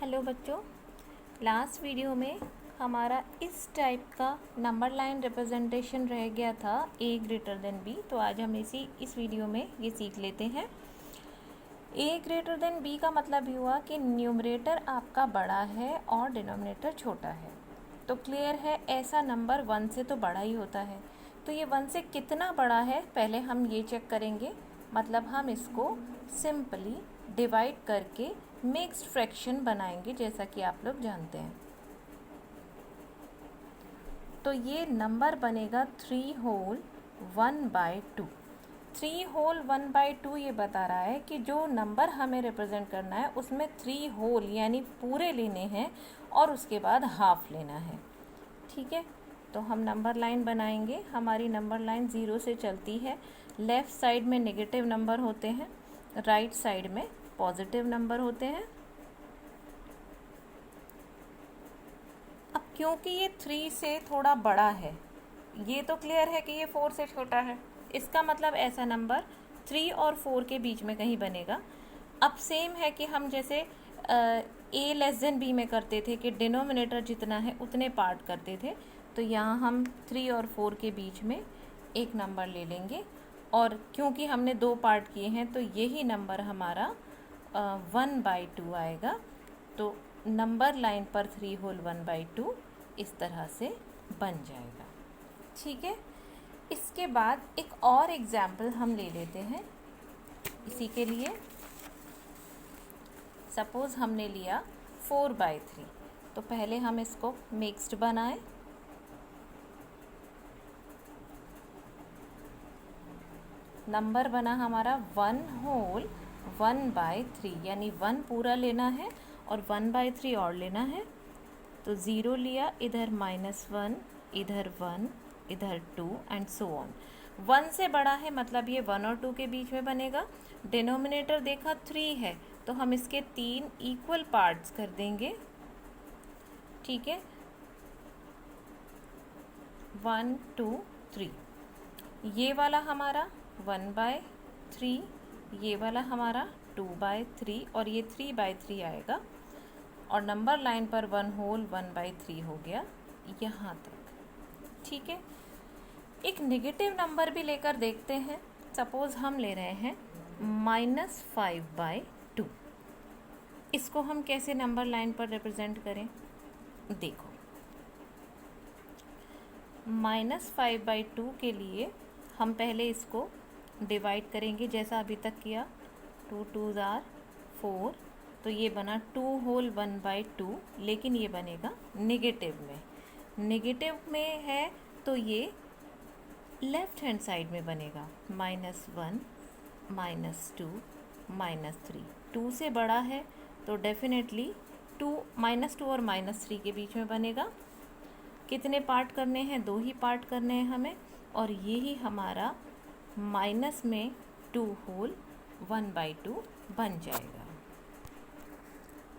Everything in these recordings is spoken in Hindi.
हेलो बच्चों, लास्ट वीडियो में हमारा इस टाइप का नंबर लाइन रिप्रेजेंटेशन रह गया था a ग्रेटर देन b। तो आज हम इस वीडियो में ये सीख लेते हैं। a ग्रेटर देन b का मतलब ये हुआ कि न्यूमरेटर आपका बड़ा है और डिनोमिनेटर छोटा है। तो क्लियर है, ऐसा नंबर 1 से तो बड़ा ही होता है। तो ये 1 से कितना बड़ा है पहले हम ये चेक करेंगे। मतलब हम इसको सिंपली डिवाइड करके मिक्स्ड फ्रैक्शन बनाएंगे, जैसा कि आप लोग जानते हैं। तो ये नंबर बनेगा 3 होल 1/2। 3 होल 1/2 ये बता रहा है कि जो नंबर हमें रिप्रेजेंट करना है उसमें 3 होल यानी पूरे लेने हैं और उसके बाद हाफ लेना है। ठीक है, तो हम नंबर लाइन बनाएंगे। हमारी नंबर लाइन 0 से चलती है। लेफ़्ट साइड में नेगेटिव नंबर होते हैं, राइट साइड में पॉजिटिव नंबर होते हैं। अब क्योंकि ये 3 से थोड़ा बड़ा है, ये तो क्लियर है कि ये 4 से छोटा है, इसका मतलब ऐसा नंबर 3 और 4 के बीच में कहीं बनेगा। अब सेम है कि हम जैसे a लेस देन b में करते थे कि डिनोमिनेटर जितना है उतने पार्ट करते थे। तो यहाँ हम 3 और 4 के बीच में एक नंबर ले लेंगे, और क्योंकि हमने 2 पार्ट किए हैं तो यही नंबर हमारा 1/2 आएगा। तो नंबर लाइन पर 3 होल 1/2 इस तरह से बन जाएगा। ठीक है, इसके बाद एक और एग्जाम्पल हम ले लेते हैं इसी के लिए। सपोज़ हमने लिया 4/3। तो पहले हम इसको मिक्स्ड बनाएं। नंबर बना हमारा 1 होल 1/3, यानी 1 पूरा लेना है और 1/3 और लेना है। तो 0 लिया, इधर -1, इधर 1, इधर 2 एंड सो ऑन। 1 से बड़ा है मतलब ये 1 और 2 के बीच में बनेगा। डिनोमिनेटर देखा 3 है तो हम इसके 3 इक्वल पार्ट्स कर देंगे। ठीक है, 1 2 3। ये वाला हमारा 1/3, ये वाला हमारा 2/3 और ये 3/3 आएगा। और नंबर लाइन पर 1 होल 1/3 हो गया यहाँ तक। ठीक है, एक नेगेटिव नंबर भी लेकर देखते हैं। सपोज़ हम ले रहे हैं -5/2। इसको हम कैसे नंबर लाइन पर रिप्रेजेंट करें? देखो, -5/2 के लिए हम पहले इसको डिवाइड करेंगे जैसा अभी तक किया। 2 2s are 4, तो ये बना 2 होल 1/2, लेकिन ये बनेगा नेगेटिव में। नेगेटिव में है तो ये लेफ्ट हैंड साइड में बनेगा -1 -2 -3। 2 से बड़ा है तो डेफिनेटली -2 और -3 के बीच में बनेगा। कितने पार्ट करने हैं? 2 ही पार्ट करने हैं हमें, और यही हमारा माइनस में 2 होल 1/2 बन जाएगा।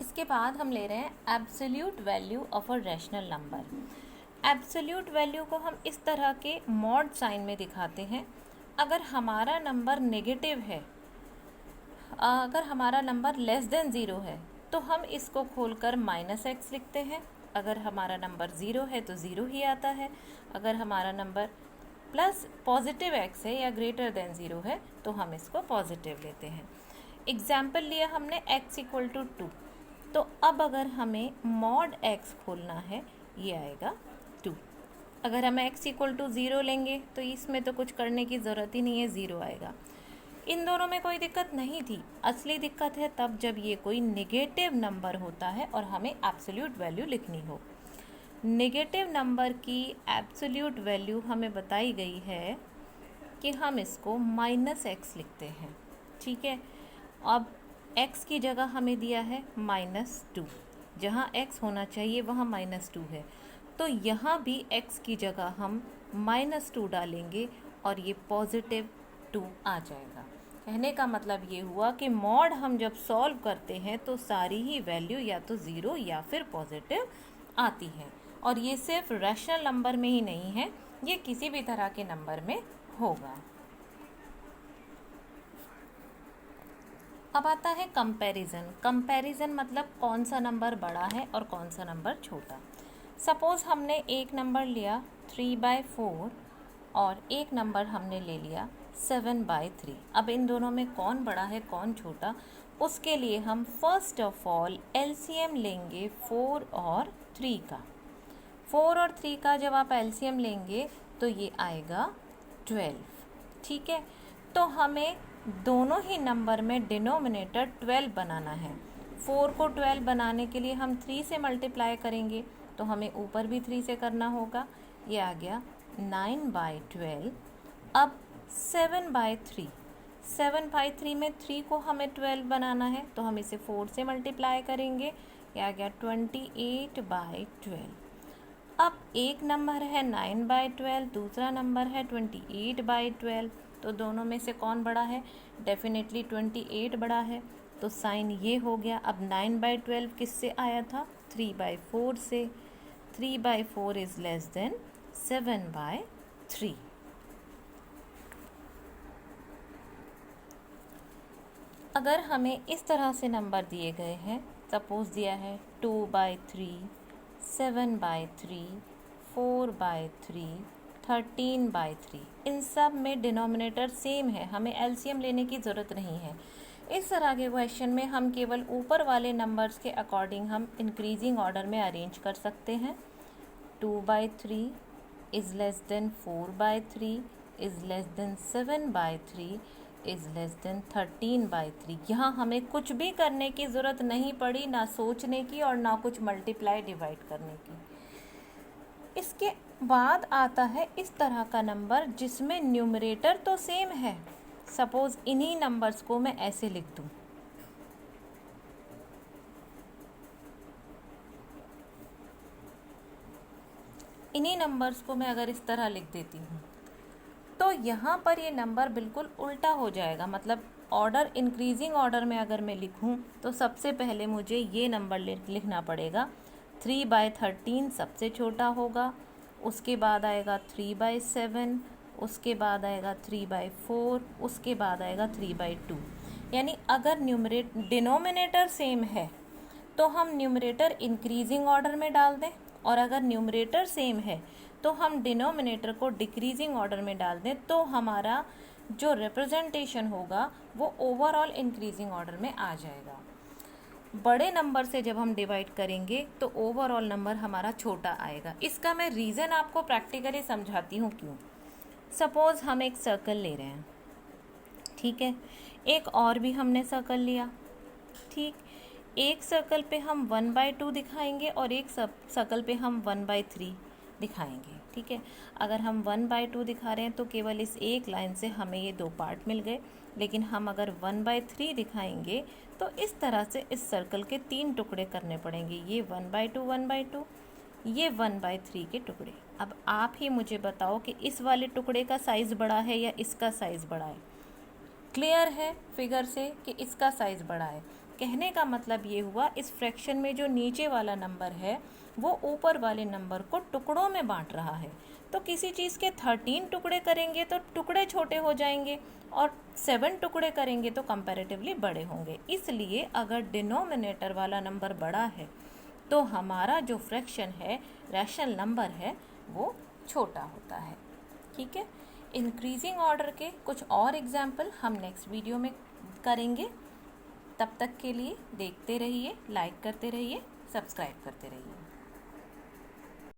इसके बाद हम ले रहे हैं absolute value of a rational number. Absolute value को हम इस तरह के मॉड साइन में दिखाते हैं। अगर हमारा नंबर नेगेटिव है, अगर हमारा नंबर लेस देन 0 है तो हम इसको खोलकर -x लिखते हैं। अगर हमारा नंबर 0 है तो 0 ही आता है। अगर हमारा नंबर प्लस पॉजिटिव x है या ग्रेटर देन 0 है तो हम इसको पॉजिटिव लेते हैं। एग्जाम्पल लिया हमने x = 2। तो अब अगर हमें मॉड x खोलना है, ये आएगा 2। अगर हम x = 0 लेंगे तो इसमें तो कुछ करने की ज़रूरत ही नहीं है, 0 आएगा। इन दोनों में कोई दिक्कत नहीं थी। असली दिक्कत है तब जब ये कोई नेगेटिव नंबर होता है और हमें एब्सोल्यूट वैल्यू लिखनी हो। नेगेटिव नंबर की एब्सोल्यूट वैल्यू हमें बताई गई है कि हम इसको -x लिखते हैं। ठीक है, अब x की जगह हमें दिया है -2। जहाँ x होना चाहिए वहाँ -2 है, तो यहाँ भी x की जगह हम -2 डालेंगे और ये +2 आ जाएगा। कहने का मतलब ये हुआ कि मॉड हम जब सॉल्व करते हैं तो सारी ही वैल्यू या तो 0 या फिर पॉजिटिव आती है। और ये सिर्फ रैशनल नंबर में ही नहीं है, ये किसी भी तरह के नंबर में होगा। अब आता है कंपैरिजन। कंपैरिजन मतलब कौन सा नंबर बड़ा है और कौन सा नंबर छोटा। सपोज़ हमने एक नंबर लिया 3/4 और एक नंबर हमने ले लिया 7/3। अब इन दोनों में कौन बड़ा है कौन छोटा, उसके लिए हम फर्स्ट ऑफ ऑल एलसीएम लेंगे 4 और 3 का। 4 और 3 का जब आप एलसीएम लेंगे तो ये आएगा 12। ठीक है, तो हमें दोनों ही नंबर में डिनोमिनेटर 12 बनाना है। 4 को 12 बनाने के लिए हम 3 से मल्टीप्लाई करेंगे, तो हमें ऊपर भी 3 से करना होगा। ये आ गया 9/12। अब 7/3, 7/3 में 3 को हमें 12 बनाना है, तो हम इसे 4 से मल्टीप्लाई करेंगे। ये आ गया 28/12। अब एक नंबर है 9/12, दूसरा नंबर है 28/12, तो दोनों में से कौन बड़ा है? डेफिनेटली 28 बड़ा है, तो साइन ये हो गया। अब 9/12 किससे आया था? 3/4 से। 3/4 इज़ लेस देन 7/3। अगर हमें इस तरह से नंबर दिए गए हैं, सपोज़ दिया है 2/3, 7/3, 4/3, 13/3, इन सब में डिनोमिनेटर सेम है, हमें एलसीएम लेने की ज़रूरत नहीं है। इस तरह के क्वेश्चन में हम केवल ऊपर वाले नंबर्स के अकॉर्डिंग हम इंक्रीजिंग ऑर्डर में अरेंज कर सकते हैं। 2/3 is less than 4/3 is less than 7/3 is less than 13/3। यहाँ हमें कुछ भी करने की ज़रूरत नहीं पड़ी, ना सोचने की और ना कुछ मल्टीप्लाई डिवाइड करने की। इसके बाद आता है इस तरह का नंबर जिसमें न्यूमरेटर तो सेम है। सपोज़ इन्हीं नंबर्स को मैं ऐसे लिख दूँ, इन्हीं नंबर्स को मैं अगर इस तरह लिख देती हूँ, तो यहाँ पर ये नंबर बिल्कुल उल्टा हो जाएगा। मतलब ऑर्डर इंक्रीजिंग ऑर्डर में अगर मैं लिखूँ तो सबसे पहले मुझे ये नंबर लिखना पड़ेगा। 3/13 सबसे छोटा होगा, उसके बाद आएगा 3/7, उसके बाद आएगा 3/4, उसके बाद आएगा 3/2। यानी अगर डिनोमिनेटर सेम है तो हम न्यूमरेटर इंक्रीजिंग ऑर्डर में डाल दें, और अगर न्यूमरेटर सेम है तो हम डिनोमिनेटर को डिक्रीजिंग ऑर्डर में डाल दें, तो हमारा जो रिप्रेजेंटेशन होगा वो ओवरऑल इंक्रीजिंग ऑर्डर में आ जाएगा। बड़े नंबर से जब हम डिवाइड करेंगे तो ओवरऑल नंबर हमारा छोटा आएगा। इसका मैं रीज़न आपको प्रैक्टिकली समझाती हूँ क्यों। सपोज़ हम एक सर्कल ले रहे हैं, ठीक है, एक और भी हमने सर्कल लिया, ठीक। एक सर्कल पे हम 1/2 दिखाएंगे और एक सर्कल पे हम 1/3 दिखाएंगे, ठीक है। अगर हम 1/2 दिखा रहे हैं तो केवल इस एक लाइन से हमें ये 2 पार्ट मिल गए, लेकिन हम अगर 1/3 दिखाएंगे तो इस तरह से इस सर्कल के 3 टुकड़े करने पड़ेंगे। ये 1/2, 1/2, ये 1/3 के टुकड़े। अब आप ही मुझे बताओ कि इस वाले टुकड़े का साइज़ बड़ा है या इसका साइज़ बड़ा है। क्लियर है फिगर से कि इसका साइज़ बड़ा है। कहने का मतलब ये हुआ, इस फ्रैक्शन में जो नीचे वाला नंबर है वो ऊपर वाले नंबर को टुकड़ों में बांट रहा है। तो किसी चीज़ के 13 टुकड़े करेंगे तो टुकड़े छोटे हो जाएंगे, और 7 टुकड़े करेंगे तो कंपैरेटिवली बड़े होंगे। इसलिए अगर डिनोमिनेटर वाला नंबर बड़ा है तो हमारा जो फ्रैक्शन है, रैशनल नंबर है, वो छोटा होता है, ठीक है। इंक्रीजिंग ऑर्डर के कुछ और एग्जाम्पल हम नेक्स्ट वीडियो में करेंगे। तब तक के लिए देखते रहिए, लाइक करते रहिए, सब्सक्राइब करते रहिए।